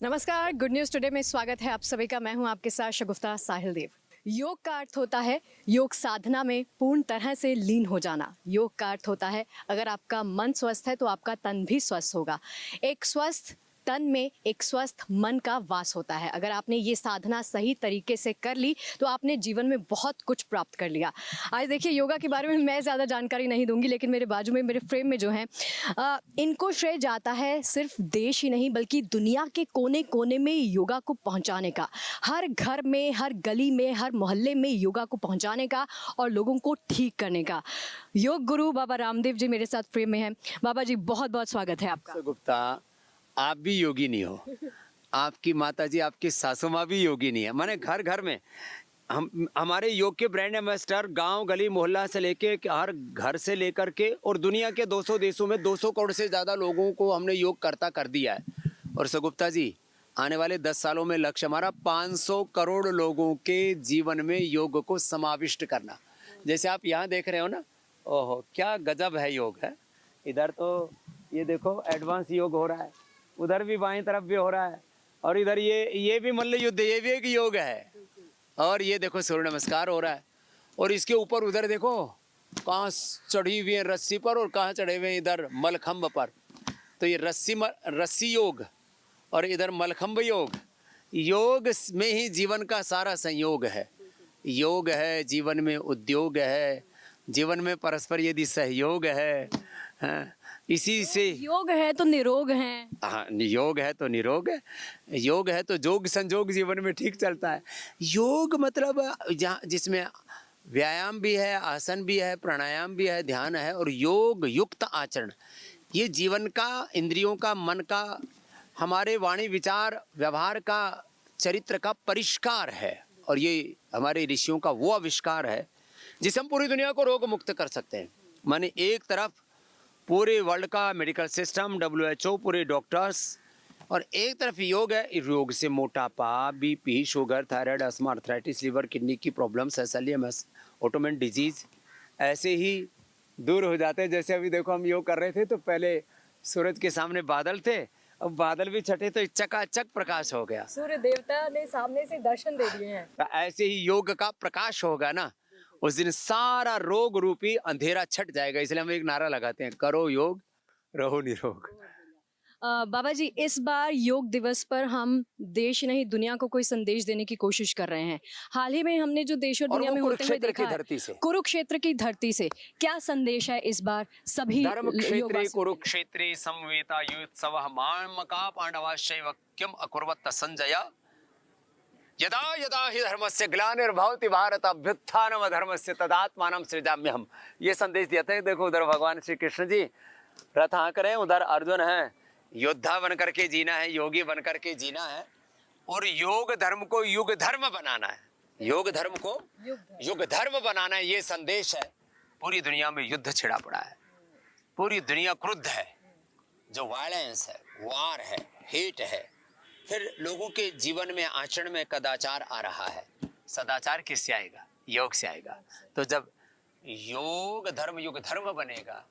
नमस्कार, good news today में स्वागत है आप सभी का। मैं हूं आपके साथ शगुफ्ता साहिल देव। योग का अर्थ होता है योग साधना में पूर्ण तरह से लीन हो जाना। योग का अर्थ होता है अगर आपका मन स्वस्थ है तो आपका तन भी स्वस्थ होगा। एक स्वस्थ तन में एक स्वस्थ मन का वास होता है। अगर आपने ये साधना सही तरीके से कर ली तो आपने जीवन में बहुत कुछ प्राप्त कर लिया। आज देखिए, योगा के बारे में मैं ज़्यादा जानकारी नहीं दूंगी, लेकिन मेरे बाजू में मेरे फ्रेम में जो हैं इनको श्रेय जाता है सिर्फ देश ही नहीं बल्कि दुनिया के कोने कोने में योगा को पहुंचाने का। हर घर में, हर गली में, हर मोहल्ले में योगा को पहुंचाने का और लोगों को ठीक करने का। योग गुरु बाबा रामदेव जी मेरे साथ फ्रेम में हैं। बाबा जी, बहुत बहुत स्वागत है आपका। गुप्ता, आप भी योगी नहीं हो, आपकी माता जी, आपकी सासू माँ भी योगी नहीं है। माने घर घर में हमारे योग के ब्रांड एम्बेसडर गांव गली मोहल्ला से लेके हर घर से लेकर के और दुनिया के 200 देशों में 200 करोड़ से ज़्यादा लोगों को हमने योग करता कर दिया है। और सगुप्ता जी, आने वाले 10 सालों में लक्ष्य हमारा 500 करोड़ लोगों के जीवन में योग को समाविष्ट करना। जैसे आप यहाँ देख रहे हो ना, ओहो क्या गजब है योग है। इधर तो ये देखो एडवांस योग हो रहा है, उधर भी बाएं तरफ भी हो रहा है, और इधर ये भी मल्ल युद्ध, ये भी एक योग है। और ये देखो सूर्य नमस्कार हो रहा है, और इसके ऊपर उधर देखो कहाँ चढ़ी हुई है रस्सी पर और कहाँ चढ़े हुए हैं इधर मलखम्ब पर। तो ये रस्सी योग और इधर मलखम्ब योग। योग में ही जीवन का सारा संयोग है। योग है, जीवन में उद्योग है, जीवन में परस्पर यदि सहयोग है, हाँ, इसी से योग है तो निरोग है। हाँ, योग है तो निरोग है, योग है तो जोग संजोग जीवन में ठीक चलता है। योग मतलब जहाँ जिसमें व्यायाम भी है, आसन भी है, प्राणायाम भी है, ध्यान है और योग युक्त आचरण। ये जीवन का, इंद्रियों का, मन का, हमारे वाणी विचार व्यवहार का, चरित्र का परिष्कार है। और ये हमारे ऋषियों का वो आविष्कार है जिससे हम पूरी दुनिया को रोग मुक्त कर सकते हैं। माने एक तरफ पूरे वर्ल्ड का मेडिकल सिस्टम, WHO, पूरे डॉक्टर्स, और एक तरफ योग है। योग से मोटापा, BP, sugar, thyroid, asthma, arthritis, liver, kidney की प्रॉब्लम्स, SLEMS, ऑटोइम्यून डिजीज ऐसे ही दूर हो जाते हैं। जैसे अभी देखो हम योग कर रहे थे तो पहले सूरज के सामने बादल थे, अब बादल भी छटे तो चकाचक प्रकाश हो गया। सूर्य देवता ने सामने से दर्शन दे दिए हैं। तो ऐसे ही योग का प्रकाश होगा ना, उस दिन सारा रोग रूपी अंधेरा छट जाएगा। इसलिए हम एक नारा लगाते हैं, करो योग रहो निरोग। बाबा जी, इस बार योग दिवस पर हम देश नहीं दुनिया को कोई संदेश देने की कोशिश कर रहे हैं। हाल ही में हमने जो देश और दुनिया में होते हुए देखा है, कुरुक्षेत्र की धरती से क्या संदेश है इस बार सभी धर्म क्षेत्रे कुरुक्षेत्रे समवेता युत्सवः मामका पांडवाश्चैव किम अकुर्वत संजय यदा यदा हि धर्मस्य ग्लानिर्भवति भारत अभ्युत्थानम अधर्मस्य तदात्मानं सृजाम्यहम्। ये संदेश दिया था। देखो उधर भगवान श्री कृष्ण जी रथ हाँक रहे हैं, उधर अर्जुन है, योद्धा बन करके जीना है, योगी बन करके जीना है, और योग धर्म को युग धर्म बनाना है। योग धर्म को युग धर्म बनाना है, ये संदेश है। पूरी दुनिया में युद्ध छिड़ा पड़ा है, पूरी दुनिया क्रुद्ध है, जो वायलेंस है, वार है, हेट है। फिर लोगों के जीवन में, आचरण में कदाचार आ रहा है। सदाचार किससे आएगा? योग से आएगा। तो जब योग धर्म युग धर्म बनेगा,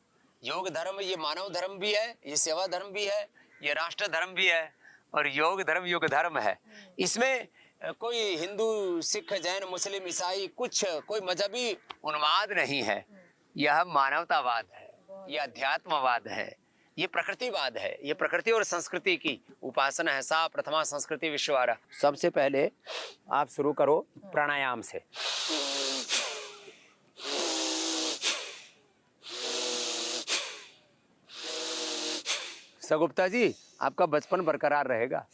योग धर्म ये मानव धर्म भी है, ये सेवा धर्म भी है, ये राष्ट्र धर्म भी है, और योग धर्म युग धर्म है। इसमें कोई हिंदू, सिख, जैन, मुस्लिम, ईसाई कुछ कोई मजहबी उन्माद नहीं है। यह मानवतावाद है, यह अध्यात्मवाद है, ये प्रकृतिवाद है। ये प्रकृति और संस्कृति की उपासना है। सा प्रथमा संस्कृति विश्ववारा। सबसे पहले आप शुरू करो प्राणायाम से। सगुप्ता जी, आपका बचपन बरकरार रहेगा,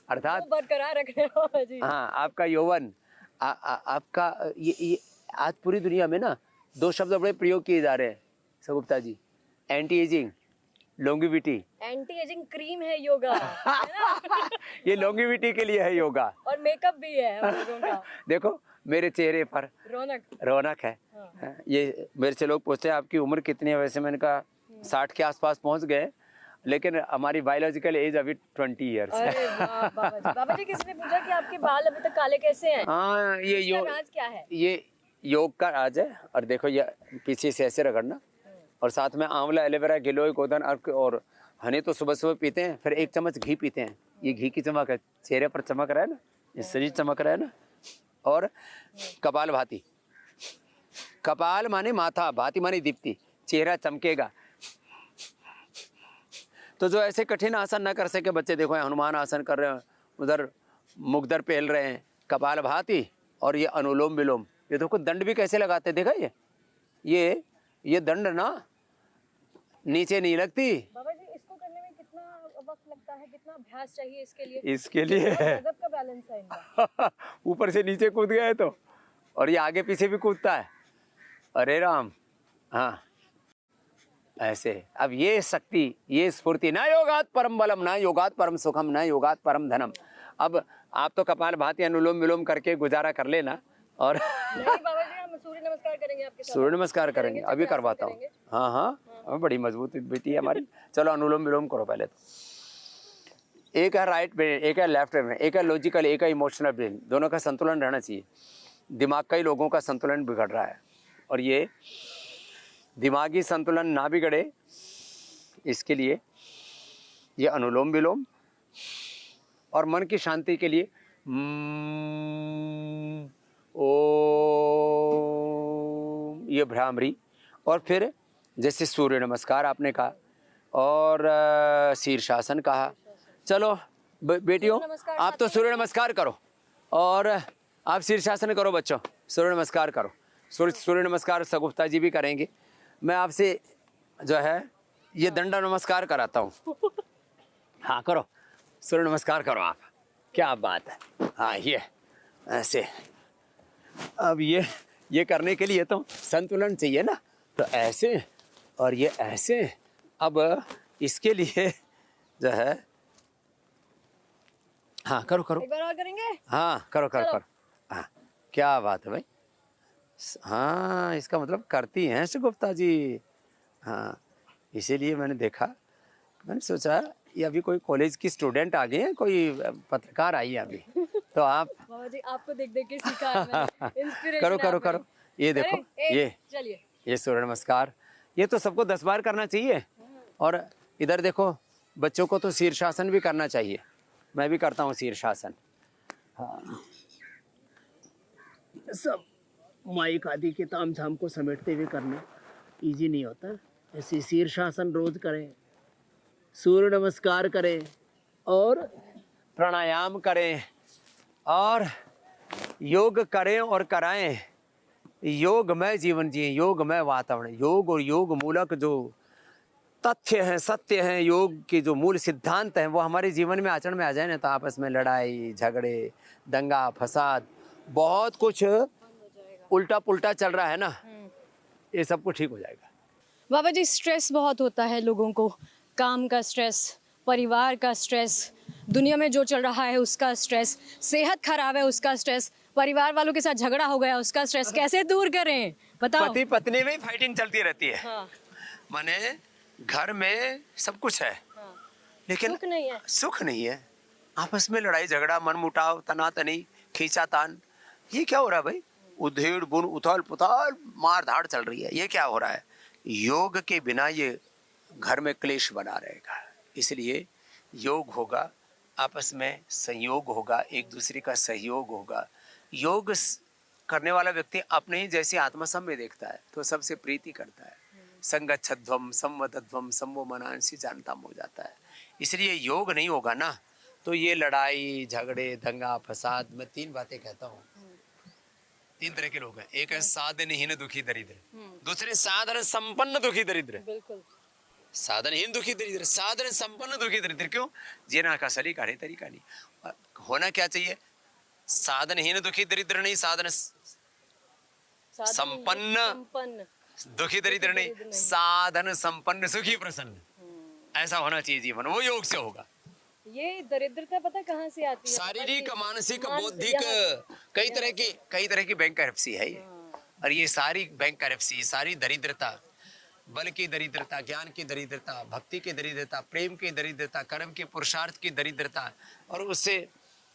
अर्थात बरकरार रख रहे हो जी। हाँ, आपका यौवन, आपका ये आज पूरी दुनिया में ना 2 शब्द बड़े प्रयोग किए जा रहे हैं Sengupta ji, anti ageing, longevity. Anti ageing cream है योगा, है ना? ये लॉन्गिविटी के लिए है योगा, और मेकअप भी है हम लोगों का। देखो मेरे चेहरे पर रौनक है। हाँ। ये मेरे से लोग पूछते हैं आपकी उम्र कितनी है, वैसे मैंने कहा 60 के आसपास पहुंच गए, लेकिन हमारी बायोलॉजिकल एज अभी 20 ईयर्स है। अरे बाबा जी, किसी ने पूछा कि आपके बाल अभी तक काले कैसे हैं? हाँ, ये योग क्या है? ये योग का राज है। और देखो ये पीछे से ऐसे रगड़ना, और साथ में आंवला, एलोवेरा, गिलोय, गोधन अर्क और हनी तो सुबह सुबह पीते हैं, फिर 1 चम्मच घी पीते हैं। ये घी की चमक है, चेहरे पर चमक रहा है ना, ये शरीर चमक रहा है ना। और कपाल भाती, कपाल माने माथा, भाती माने दीप्ति, चेहरा चमकेगा। तो जो ऐसे कठिन आसन न कर सके बच्चे, देखो हनुमान आसन कर रहे हैं, उधर मुगदर पहल रहे हैं, कपाल भाती और ये अनुलोम विलोम। ये देखो दंड भी कैसे लगाते, देखा ये दंड ना नीचे नहीं लगती। बाबा जी इसको करने में कितना वक्त लगता है, कितना अभ्यास चाहिए इसके लिए? इसके लिए गजब का बैलेंस है इनका। ऊपर से नीचे कूद गया है तो, और ये आगे पीछे भी कूदता है। अरे राम, हाँ ऐसे। अब ये शक्ति, ये स्फूर्ति, ना योगात परम बलम, ना योगात परम सुखम, ना योगात परम धनम। अब आप तो कपाल भाती अनुलोम विलोम करके गुजारा कर लेना। और नहीं बाबा जी, हम सूर्य नमस्कार करेंगे आपके साथ। सूर्य नमस्कार करेंगे, अभी करवाता हूँ। हाँ हाँ, बड़ी मजबूत बेटी है हमारी। चलो अनुलोम विलोम करो पहले तो। एक है राइट ब्रेन, एक है लेफ्ट ब्रेन, एक है लॉजिकल, एक है इमोशनल ब्रेन। दोनों का संतुलन रहना चाहिए। दिमाग का ही लोगों का संतुलन बिगड़ रहा है, और ये दिमागी संतुलन ना बिगड़े इसके लिए ये अनुलोम विलोम, और मन की शांति के लिए ओम, ये भ्रामरी। और फिर जैसे सूर्य नमस्कार आपने कहा, और शीर्षासन कहा। चलो बेटियों, आप तो सूर्य नमस्कार करो, और आप शीर्षासन करो बच्चों, सूर्य नमस्कार करो। सूर्य नमस्कार सगुफ्ता जी भी करेंगे। मैं आपसे जो है ये दंड नमस्कार कराता हूँ। हाँ करो, सूर्य नमस्कार करो आप, क्या बात है। हाँ ये ऐसे। अब ये करने के लिए तो संतुलन चाहिए ना, तो ऐसे और ये ऐसे। अब इसके लिए जो है, हाँ करो करो, एक बार और करेंगे। हाँ करो करो करो। हाँ क्या बात है भाई। हाँ इसका मतलब करती हैं शगुफ्ता जी। हाँ इसीलिए मैंने देखा, मैंने सोचा ये अभी कोई कॉलेज की स्टूडेंट आ गई है, कोई पत्रकार आई है अभी, तो आप बाबा जी आपको देख देख के सीखा है मैंने, इंस्पिरेशन करो करो आपने। करो। ये देखो, ये चलिए, ये सूर्य नमस्कार, ये तो सबको 10 बार करना चाहिए। और इधर देखो बच्चों को तो शीर्षासन भी करना चाहिए, मैं भी करता हूँ शीर्षासन। हाँ सब माइक आदि के ताम झाम को समेटते हुए करना इजी नहीं होता। ऐसे शीर्षासन रोज करें, सूर्य नमस्कार करें, और प्राणायाम करें, और योग करें और कराएं। योगमय जीवन जिए, योगमय वातावरण। योग और योग मूलक जो तथ्य हैं, सत्य हैं, योग के जो मूल सिद्धांत हैं, वो हमारे जीवन में आचरण में आ जाए ना, तो आपस में लड़ाई झगड़े, दंगा फसाद, बहुत कुछ उल्टा पुल्टा चल रहा है ना, ये सब कुछ ठीक हो जाएगा। बाबा जी स्ट्रेस बहुत होता है लोगों को, काम का स्ट्रेस, परिवार का स्ट्रेस, दुनिया में जो चल रहा है उसका स्ट्रेस, सेहत खराब है उसका स्ट्रेस, परिवार वालों के साथ झगड़ा हो गया उसका स्ट्रेस, कैसे दूर करें बताओ। पति पत्नी में फाइटिंग चलती रहती है। हाँ। माने घर में सब कुछ है, हाँ। लेकिन सुख नहीं है। सुख नहीं है। आपस में लड़ाई झगड़ा, मनमुटाव, तनातनी, खींचातान, ये क्या हो रहा है भाई? उधेड़ बुन, उथल पुथल, मार धाड़ चल रही है, ये क्या हो रहा है? योग के बिना ये घर में क्लेश बना रहेगा। इसलिए योग होगा, आपस में संयोग होगा, एक दूसरे का सहयोग होगा। योग करने वाला व्यक्ति अपने ही जैसे आत्मसम में देखता है तो सबसे प्रीति करता है। संगच्छध्वम संवदध्वम सम्मो मनांसी जानता हो जाता है। इसलिए योग नहीं होगा ना, तो ये लड़ाई झगड़े दंगा फसाद। मैं 3 बातें कहता हूँ। 3 तरह के लोग हैं। एक है साधनहीन दुखी दरिद्र, दूसरे साधन संपन्न दुखी दरिद्र। बिल्कुल। साधनहीन दुखी दरिद्र, साधन संपन्न दुखी दरिद्र। क्यों? जीना का सलीका नहीं, तरीका नहीं। होना क्या चाहिए? साधनहीन दुखी दरिद्र नहीं, साधन संपन्न दुखी दरिद्र नहीं, साधन संपन्न सुखी प्रसन्न। ऐसा होना चाहिए जीवन, वो योग से होगा। ये दरिद्रता पता कहाँ से आती है? शारीरिक, मानसिक, बौद्धिक, कई तरह की बैंक करप्सी है ये। और ये सारी बैंक करप्सी, सारी दरिद्रता, बल की दरिद्रता, ज्ञान की दरिद्रता, भक्ति की दरिद्रता, प्रेम की दरिद्रता, कर्म के पुरुषार्थ की दरिद्रता, और उससे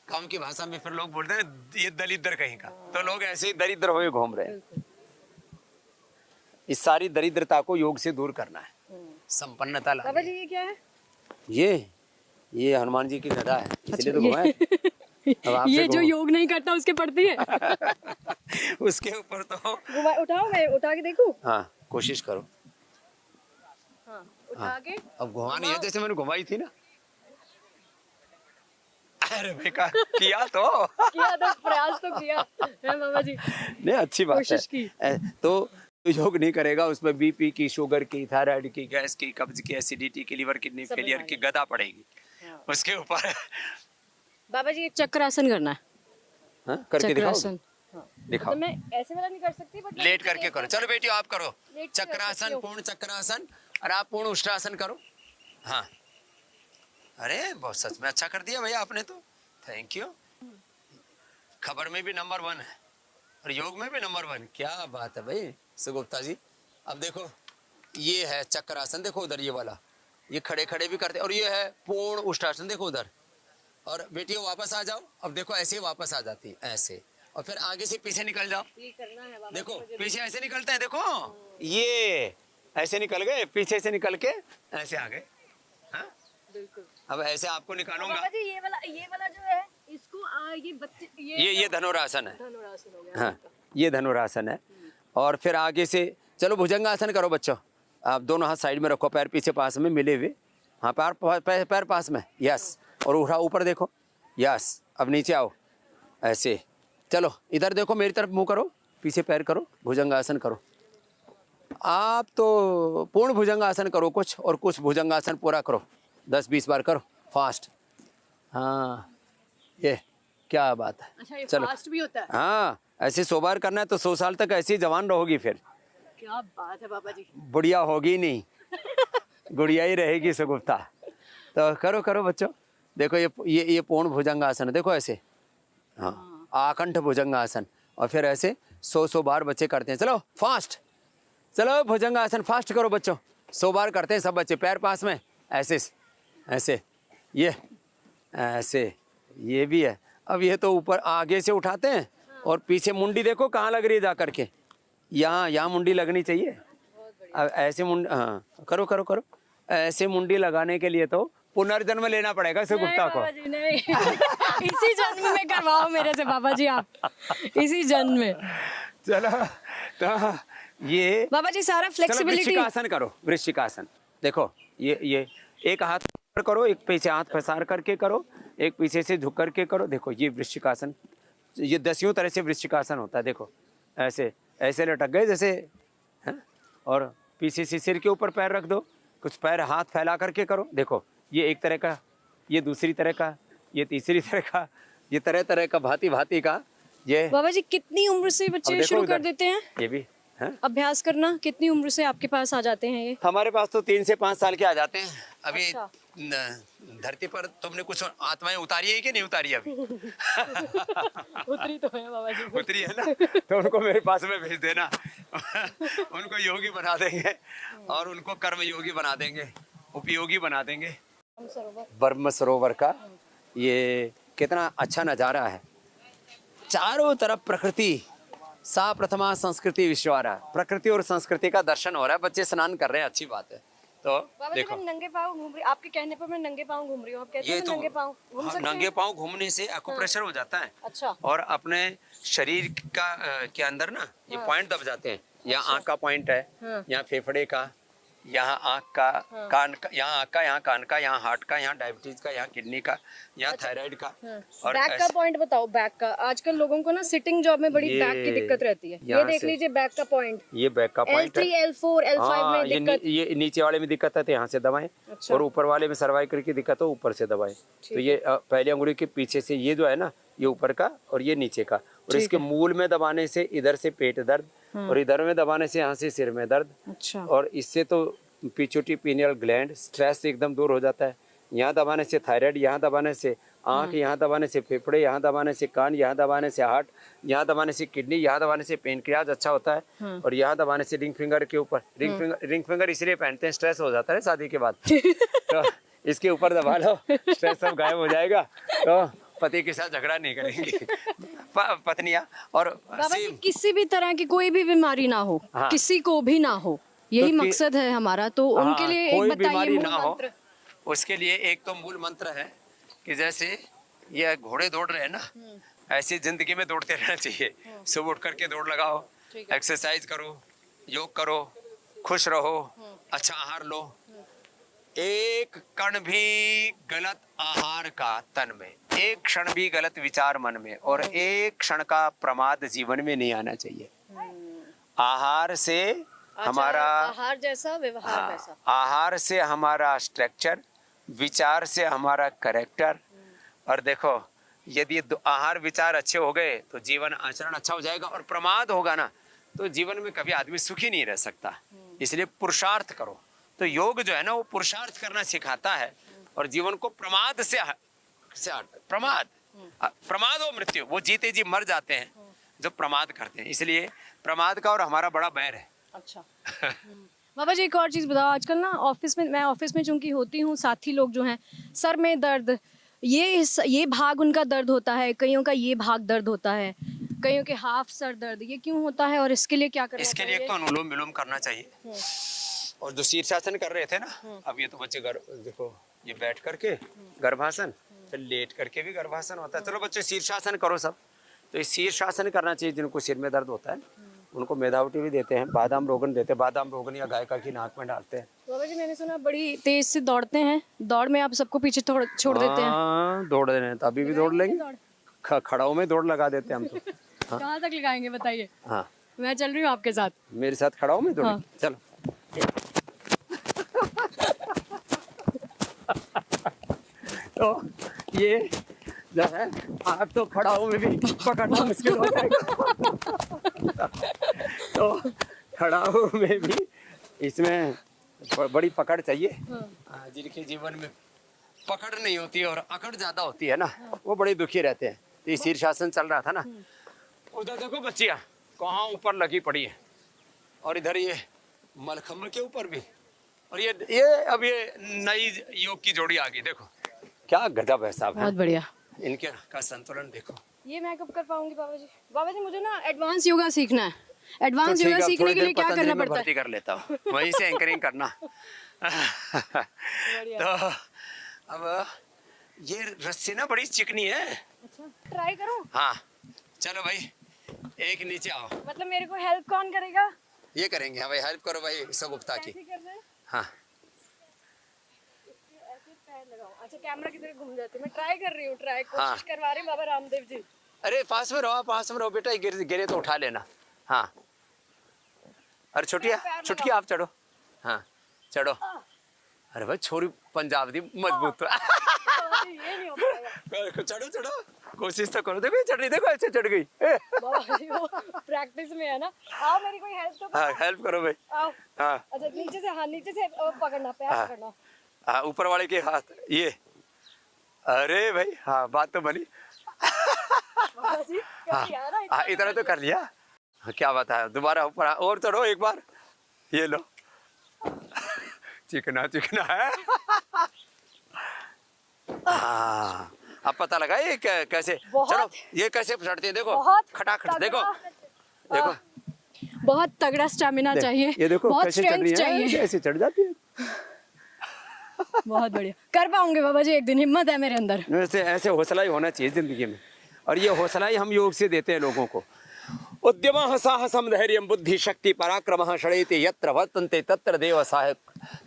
काम की भाषा में फिर लोग बोलते हैं ये दलिद्र कहीं का। तो लोग ऐसे ही दरिद्र हुए घूम रहे हैं। इस सारी दरिद्रता को योग से दूर करना है, संपन्नता लानी है। ये क्या है? ये हनुमान जी की गदा है, इसलिए तो ये- घुमाए। अब आपसे ये जो घुमा- योग नहीं करता उसके पड़ती है। उसके ऊपर तो उठाओ, मैं उठा के देखूं। हाँ कोशिश करो। हाँ, उठा के अब घुमानी है जैसे मैंने घुमाई थी ना। अरे बेकार किया तो किया तो प्रयास तो किया है बाबा जी। नहीं, अच्छी बात कोशिश है। की। तो योग नहीं करेगा उसमें बीपी की, शुगर की, थायराइड की, गैस की, कब्ज की, एसिडिटी की, लिवर किडनी सब फेलियर की बीमारी। गदा पड़ेगी उसके ऊपर। बाबा जी एक चक्रासन करना है। हाँ, करके दिखाओ। चक्रासन। दिखाओ। तो मैं ऐसे वाला नहीं कर सकती, बट लेट करके करो। चलो बेटी आप करो लेट के कर सकती चक्रासन, हूँ। पूर्ण चक्रासन, और आप पूर्ण उष्ट्रासन करो। हाँ अरे बहुत सच में अच्छा कर दिया भैया आपने तो, थैंक यू। खबर में भी नंबर 1 है और योग में भी नंबर 1। क्या बात है भाई सुगुप्ता जी। अब देखो ये है चक्रासन, देखो उधर ये वाला, ये खड़े खड़े भी करते, और ये है पूर्ण उष्ट्रासन, देखो उधर। और बेटियों वापस आ जाओ। अब देखो ऐसे ही वापस आ जाती है ऐसे, और फिर आगे से पीछे निकल जाओ। ये करना है बाबा देखो जी, मुझे पीछे ऐसे निकलते हैं, देखो ये ऐसे निकल गए, पीछे से निकल के ऐसे आ गए। हाँ? बिल्कुल। अब ऐसे आपको निकालूंगा। बाबा जी ये वाला जो है इसको ये बच्चे ये धनुरासन है। धनुरासन हो गया। हाँ ये धनुरासन है। और फिर आगे से चलो भुजंगासन करो बच्चों। आप दोनों हाथ साइड में रखो, पैर पीछे पास में मिले हुए। हाँ पैर पास में, यस। और उठा ऊपर देखो, यस। अब नीचे आओ ऐसे। चलो इधर देखो, मेरी तरफ मुंह करो, पीछे पैर करो, भुजंगासन करो। आप तो पूर्ण भुजंगासन करो कुछ, और कुछ भुजंगासन पूरा करो, 10-20 बार करो फास्ट। हाँ ये क्या बात है। अच्छा ये चलो फास्ट भी होता है। हाँ ऐसे 100 बार करना है तो 100 साल तक ऐसी जवान रहोगी, फिर क्या बात है बाबा जी। बुढ़िया होगी नहीं, गुड़िया ही रहेगी सुगुप्ता। तो करो करो बच्चों। देखो ये पूर्ण भुजंगासन है, देखो ऐसे। हाँ आकंठ भुजंगासन। और फिर ऐसे 100 बार बच्चे करते हैं। चलो फास्ट, चलो भुजंगासन फास्ट करो बच्चों। 100 बार करते हैं सब बच्चे, पैर पास में ऐसे ऐसे, ये ऐसे, ये भी है। अब ये तो ऊपर आगे से उठाते हैं, और पीछे मुंडी देखो कहाँ लग रही है जा करके, यहाँ मुंडी लगनी चाहिए। अब ऐसे मुंडी, हाँ करो करो करो। ऐसे मुंडी लगाने के लिए तो पुनर्जन्म लेना पड़ेगा सुगुप्ता को। बाबा जी नहीं इसी जन्म में करवाओ मेरे से बाबा जी, आप इसी जन्म में। चलो तो ये बाबा जी सारा चलो फ्लेक्सिबिलिटी। वृश्चिकासन करो। वृश्चिकासन देखो, ये एक हाथ ऊपर करो, एक पीछे हाथ पसार करके करो, एक पीछे से झुक करके करो। देखो ये वृश्चिकासन, ये 10 तरह से वृश्चिकासन होता है। देखो ऐसे ऐसे लटक गए जैसे, हैं? और पीछे से सिर के ऊपर पैर रख दो, कुछ पैर हाथ फैला करके करो। देखो ये एक तरह का, ये दूसरी तरह का, ये तीसरी तरह का, ये तरह तरह का, भांति भांति का। ये बाबा जी कितनी उम्र से अब बच्चे देखो शुरू कर उधर, देते हैं ये भी है। अभ्यास करना? कितनी उम्र से आपके पास आ जाते हैं ये? हमारे पास तो 3 से 5 साल के आ जाते हैं। अभी अच्छा। धरती पर तुमने कुछ आत्माएं उतारी है कि नहीं उतारी अभी? उतरी तो है बाबा जी। उतरी है ना, तो उनको मेरे पास में भेज देना। उनको योगी बना देंगे, और उनको कर्म योगी बना देंगे, उपयोगी बना देंगे। ब्रह्म सरोवर का ये कितना अच्छा नजारा है। चारों तरफ प्रकृति, सा प्रथमा संस्कृति विश्वारा। प्रकृति और संस्कृति का दर्शन हो रहा है, बच्चे स्नान कर रहे हैं, अच्छी बात है। तो बाबा जी देखो मैं नंगे पाँव घूम रही, आपके कहने पर मैं नंगे पाँव घूम रही हूँ, आप कहते ये हैं तो मैं नंगे पाँव घूम हाँ, सकते नंगे हैं? पाँव घूमने से एक्यूप्रेशर हो जाता है। अच्छा। और अपने शरीर का के अंदर ना ये पॉइंट दब जाते हैं। यहाँ आँख का पॉइंट है, हाँ। यहाँ फेफड़े का, यहाँ आँख का, कान का, यहाँ आँख का, यहाँ कान का, यहाँ हार्ट का, यहाँ डायबिटीज का, यहाँ किडनी का, यहाँ थायराइड का। और बैक का पॉइंट बताओ, बैक का। आजकल लोगों को ना सिटिंग जॉब में बड़ी ये बैक की दिक्कत रहती है, ये यहाँ देख से- लीजिए बैक का पॉइंट। ये बैक का पॉइंट है। L3, L4, L5 हाँ, में दिक्कत। ये नीचे वाले में दिक्कत है तो यहाँ से दबाएं। अच्छा। और ऊपर वाले में सर्वाइकल की दिक्कत हो, ऊपर से दबाएं। तो ये पहली अंगुली के पीछे से ये जो है ना, ये ऊपर का और ये नीचे का, और इसके मूल में दबाने से इधर से पेट दर्द, और इधर में दबाने से यहाँ से सिर में दर्द। अच्छा। और इससे तो पिट्यूटरी पीनियल ग्लैंड, स्ट्रेस एकदम दूर हो जाता है। यहाँ दबाने से थायराइड, यहाँ दबाने से आँख, यहाँ दबाने से फेफड़े, यहाँ दबाने से कान, यहाँ दबाने से हार्ट, यहाँ दबाने से किडनी, यहाँ दबाने से पेनक्रियाज अच्छा होता है। और यहाँ दबाने से रिंग फिंगर के ऊपर, रिंग फिंगर इसलिए पहनते हैं, स्ट्रेस हो जाता है शादी के बाद। तो इसके ऊपर दबा लो, स्ट्रेस सब गायब हो जाएगा। तो पति के साथ झगड़ा नहीं करेंगी पत्नियां। और बाबा जी किसी भी तरह की कोई भी बीमारी ना हो, हाँ। किसी को भी ना हो, यही तो मकसद है हमारा। तो उनके लिए एक कोई बताइए बीमारी मूल ना हो, मंत्र। उसके लिए एक तो मूल मंत्र है कि जैसे ये घोड़े दौड़ रहे हैं ना, ऐसी जिंदगी में दौड़ते रहना चाहिए। सुबह उठ करके दौड़ लगाओ, ठीक है। एक्सरसाइज करो, योग करो, खुश रहो, अच्छा आहार लो। एक कण भी गलत आहार का तन में, एक क्षण भी गलत विचार मन में, और एक क्षण का प्रमाद जीवन में नहीं आना चाहिए। आहार से हमारा आहार जैसा व्यवहार वैसा। आहार से हमारा स्ट्रक्चर, विचार से हमारा करेक्टर। और देखो यदि आहार विचार अच्छे हो गए तो जीवन आचरण अच्छा हो जाएगा, और प्रमाद होगा ना तो जीवन में कभी आदमी सुखी नहीं रह सकता। इसलिए पुरुषार्थ करो। तो योग जो है ना वो पुरुषार्थ करना सिखाता है, और जीवन को प्रमाद से प्रमाद हो मृत्यु, वो जीते जी मर जाते हैं जो प्रमाद करते हैं। इसलिए प्रमाद का और हमारा बड़ा बैर है। अच्छा। बाबा जी एक और चीज़ बताओ, आजकल ना मैं ऑफिस में चूंकि होती हूँ, साथी लोग जो हैं सर में दर्द, ये भाग उनका दर्द होता है, कईयों का ये भाग दर्द होता है, कईयों के हाफ सर दर्द, ये क्यों होता है और इसके लिए क्या करना इसके चाहिए? लिए एक तो अनुलोम विलोम करना चाहिए। और जो शीर्षासन कर रहे थे ना, अब ये तो बच्चे देखो ये बैठ करके गर्भासन, फिर लेट करके भी गर्भासन होता है। चलो बच्चे शीर्षासन करो सब। तो ये शीर्षासन करना चाहिए। जिनको सिर में दर्द होता है उनको मेधावटी भी देते हैं, बादाम रोगन देते हैं, बादाम रोगन या गाय का घी नाक में डालते हैं। बाबा जी मैंने सुना बड़ी तेज से दौड़ते हैं, दौड़ में आप सबको पीछे छोड़ देते हैं। हाँ, दौड़ रहे हैं तो अभी भी दौड़ लेंगे, खड़ाओं में दौड़ लगा देते हैं हम तो। कहाँ तक लगाएंगे बताइए? हाँ मैं चल रही हूँ आपके साथ। मेरे साथ खड़ाओं में दौड़। हाँ। चलो तो ये जो है आप तो खड़ाओं में भी पकड़ना मुश्किल हो जाएगा। तो खड़ाओं में भी इसमें बड़ी पकड़ चाहिए। जिनके जीवन में पकड़ नहीं होती और अकड़ ज्यादा होती है ना, वो बड़े दुखी रहते हैं। तो ये शीर्षासन चल रहा था ना, उधर देखो बच्चियां कहाँ ऊपर लगी पड़ी है, और इधर ये मलखम्ब के ऊपर भी, और ये अब ये नई योग की जोड़ी आ गई। देखो क्या गजब है साहब। बहुत बढ़िया। इनके का संतुलन देखो। ये मैं कब कर पाऊंगी बाबा जी? बाबा जी मुझे ना एडवांस योगा सीखना है। एडवांस तो योगा सीखने के लिए क्या करना पड़ता है? भर्ती कर लेता हूँ, वहीं से एंकरिंग करना। तो अब ये रस्सी ना बड़ी चिकनी है। अच्छा ट्राई करूं? हाँ चलो भाई, एक नीचे आओ। मतलब मेरे को हेल्प कौन करेगा? ये करेंगे। हाँ भाई हेल्प करो भाई सगुप्ता की। कैसे करना है? हाँ ऐसे पैर लगाओ। अच्छा कैमरा की तरफ घूम जाते, मैं ट्राई कर रही हूँ, कोशिश हाँ। करवा रहे हैं बाबा रामदेव जी। अरे पास में रहो बेटा, गिरे तो उठा लेना। हाँ अरे छुटकी आप चढ़ो। हाँ चढ़ो। अरे भाई छोरी पंजाब दी मजबूत। ये नहीं हो पाएगा। चढ़ो कोशिश तो करो। देखो ये चढ़ रही, देखो ऐसे चढ़ गई। बाबा जी वो प्रैक्टिस में है ना। आओ मेरी कोई हेल्प तो। हाँ हेल्प करो भाई। आओ। हाँ अच्छा नीचे से पकड़ना, पैर हाँ। पकड़ना। हाँ ऊपर वाले के हाथ ये। अरे भाई हाँ बात तो बनी। बाबा जी हाँ कभी आ रहा हाँ इतना तो कर लिया। हाँ, क्या बात है, दोबारा ऊपर और चढ़ो एक बार। ये लो चिकना है। हाँ अब पता लगा ये कैसे। चलो ये कैसे चढ़ते हैं, देखो खटाखट। देखो बहुत तगड़ा स्टैमिना चाहिए, ये देखो बहुत कैसे चढ़ स्ट्रेंथ रही है, चाहिए। ऐसे चढ़ जाती है। बहुत बढ़िया, कर पाऊंगे बाबा जी एक दिन, हिम्मत है मेरे अंदर। ऐसे हौसला ही होना चाहिए जिंदगी में, और ये हौसला ही हम योग से देते हैं लोगों को। उद्यमः साहसं धैर्यं बुद्धि शक्ति पराक्रमः षडेति यत्र वर्तन्ते तत्र देव सहायक।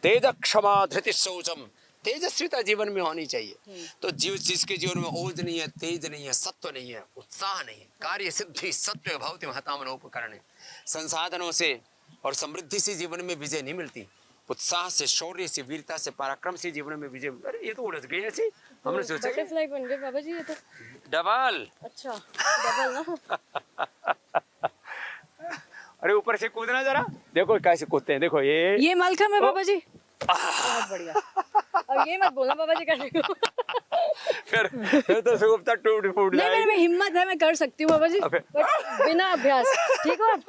तेज क्षमा धृति शौचम। तेजस्विता जीवन में होनी चाहिए। तो जिसके जीवन में ओज नहीं है, तेज नहीं है, सत्व नहीं है, उत्साह नहीं है, कार्य सिद्धि सत्व भवति महतामनोपकरणे। संसाधनों से और समृद्धि से जीवन में विजय नहीं मिलती, उत्साह से, शौर्य से, वीरता से, पराक्रम से जीवन में विजय। अरे ये तो उलझ गई ऐसी, हमने सोचा बटरफ्लाई बन गए बाबा जी ये तो। डबल। अच्छा डबल ना। अरे ऊपर से कूदना जरा, देखो कैसे कूदते हैं। देखो ये मलखम है बाबा जी। बहुत बढ़िया। अब ये मत बोलना बाबा जी करने को। फिर तो सुगुप्ता टूट फूट नहीं मेरे में हिम्मत है, मैं कर सकती हूँ बाबा जी, बट बिना अभ्यास। ठीक हो आप?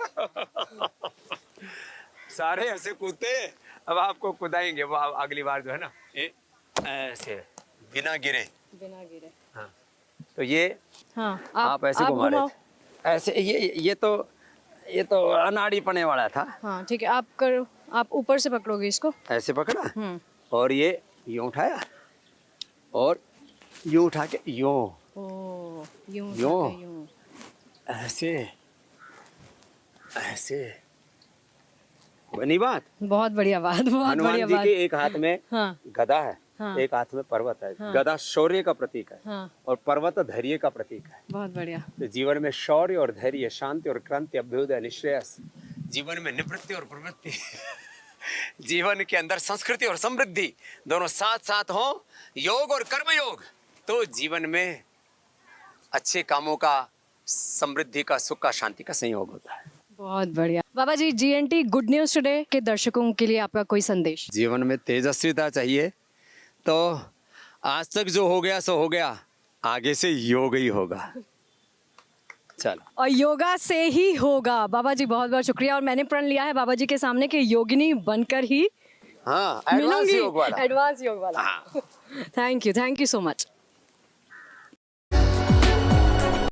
सारे ऐसे कूदते। अब आपको कुदाएंगे वो अगली बार जो है ना, ये ऐसे बिना गिरे। हाँ तो ये हाँ आप ऐसे घुमा रहे थे ऐसे। ये तो अनाड़ी पने वाला था। हाँ ठीक है, आप करो, आप ऊपर से पकड़ोगे इसको। ऐसे पकड़ा और ये यूं उठाया और यूं उठा के यूं ओ यूं यूं। उठा के यूं। ऐसे ऐसे बनी बात। बहुत बढ़िया बात, बहुत हनुमान बढ़िया जी बात। के एक हाथ में हाँ गदा है, हाँ। एक हाथ में पर्वत है। हाँ। गदा शौर्य का प्रतीक है हाँ और पर्वत धैर्य का प्रतीक है। बहुत बढ़िया। तो जीवन में शौर्य और धैर्य, शांति और क्रांति, अभ्युदय निश्रेयस, जीवन में निवृत्ति और प्रवृत्ति जीवन के अंदर संस्कृति और समृद्धि दोनों साथ साथ हो, योग और कर्म योग, तो जीवन में अच्छे कामों का, समृद्धि का, सुख का, शांति का संयोग होता है। बहुत बढ़िया बाबा जी। जीएनटी गुड न्यूज टुडे के दर्शकों के लिए आपका कोई संदेश? जीवन में तेजस्विता चाहिए तो आज तक जो हो गया सो हो गया, आगे से योग ही होगा। चलो, और योगा से ही होगा। बाबा जी बहुत बहुत शुक्रिया। और मैंने प्रण लिया है बाबा जी के सामने कि योगिनी बनकर ही हाँ, एडवांस मिलूंगी। योग वाला। एडवांस योग वाला। हाँ। Thank you so much.